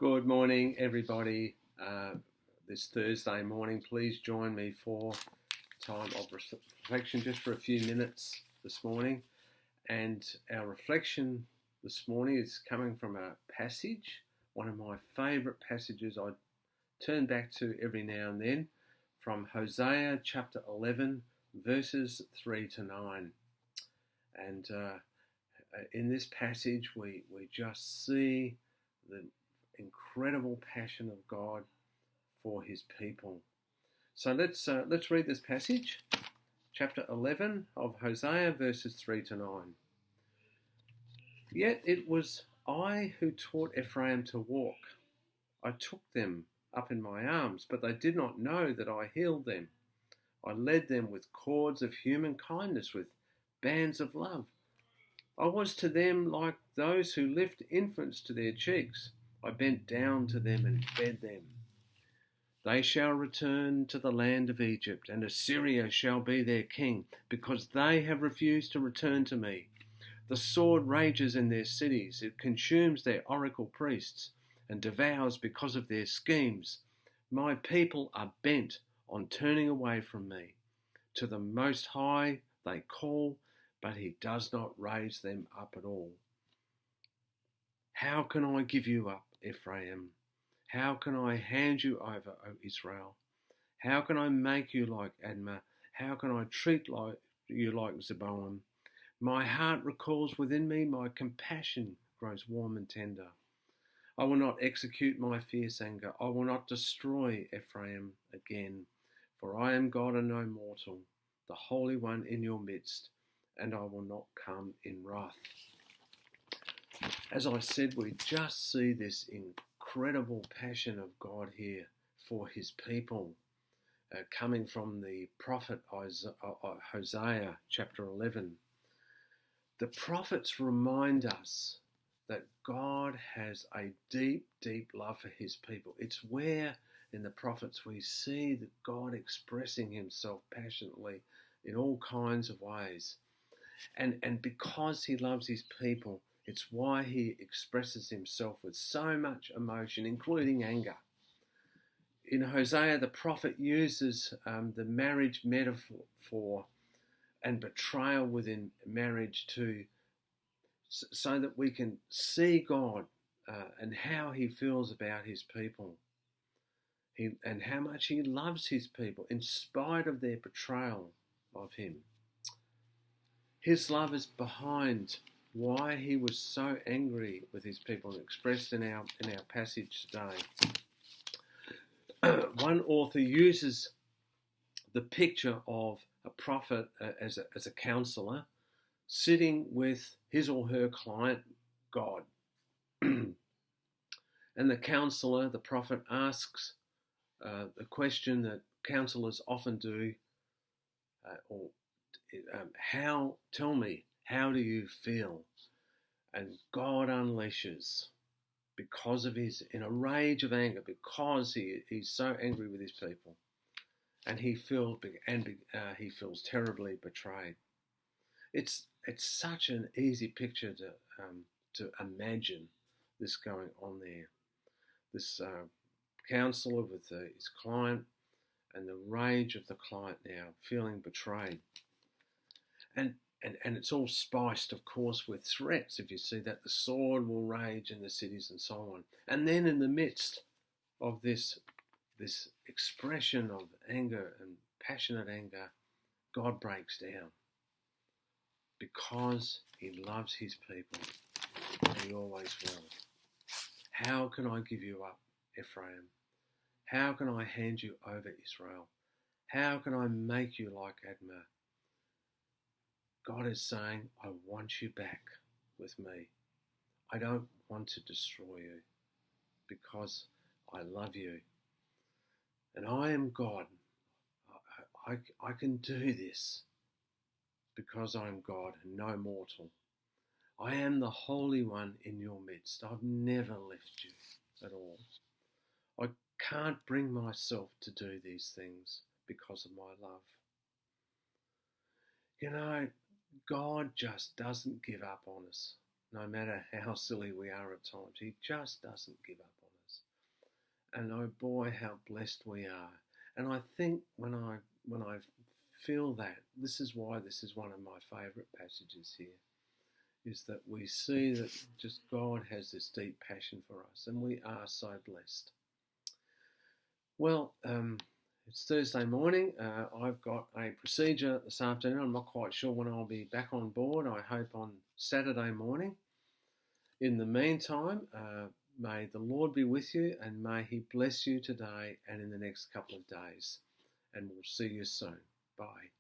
Good morning, everybody. This Thursday morning, please join me for time of reflection just for a few minutes this morning. And our reflection this morning is coming from a passage, one of my favourite passages I turn back to every now and then, from Hosea chapter 11, verses 3 to 9. And in this passage, we just see the incredible passion of God for his people. So let's read this passage, chapter 11 of Hosea, verses 3 to 9. Yet it was I who taught Ephraim to walk. I took them up in my arms, but they did not know that I healed them. I led them with cords of human kindness, with bands of love. I was to them like those who lift infants to their cheeks. I bent down to them and fed them. They shall return to the land of Egypt, and Assyria shall be their king, because they have refused to return to me. The sword rages in their cities. It consumes their oracle priests and devours because of their schemes. My people are bent on turning away from me. To the Most High they call, but he does not raise them up at all. How can I give you up, Ephraim? How can I hand you over, O Israel? How can I make you like Admah? How can I treat you like Zeboim? My heart recalls within me, my compassion grows warm and tender. I will not execute my fierce anger. I will not destroy Ephraim again, for I am God and no mortal, the Holy One in your midst, and I will not come in wrath. As I said, we just see this incredible passion of God here for his people, coming from the prophet Hosea chapter 11. The prophets remind us that God has a deep, deep love for his people. It's where in the prophets we see that God expressing himself passionately in all kinds of ways. And because he loves his people, it's why he expresses himself with so much emotion, including anger. In Hosea, the prophet uses the marriage metaphor and betrayal within marriage so that we can see God and how he feels about his people, and how much he loves his people in spite of their betrayal of him. His love is behind why he was so angry with his people, expressed in our passage today. One author uses the picture of a prophet as a counsellor sitting with his or her client, God. And the counsellor, the prophet, asks the question that counsellors often do, tell me, how do you feel? And God unleashes, because of in a rage of anger, because he's so angry with his people, and he feels terribly betrayed. It's such an easy picture to imagine this going on there. This counsellor with his client, and the rage of the client now, feeling betrayed. And it's all spiced, of course, with threats. If you see that, the sword will rage in the cities and so on. And then in the midst of this expression of anger and passionate anger, God breaks down because he loves his people, and he always will. How can I give you up, Ephraim? How can I hand you over, Israel? How can I make you like Admah? God is saying, I want you back with me. I don't want to destroy you because I love you. And I am God. I can do this because I am God and no mortal. I am the Holy One in your midst. I've never left you at all. I can't bring myself to do these things because of my love. You know, God just doesn't give up on us, no matter how silly we are at times. He just doesn't give up on us. And oh boy, how blessed we are. And I think when I feel that, this is why this is one of my favourite passages here, is that we see that just God has this deep passion for us, and we are so blessed. Well, it's Thursday morning. I've got a procedure this afternoon. I'm not quite sure when I'll be back on board. I hope on Saturday morning. In the meantime, may the Lord be with you, and may He bless you today and in the next couple of days. And we'll see you soon. Bye.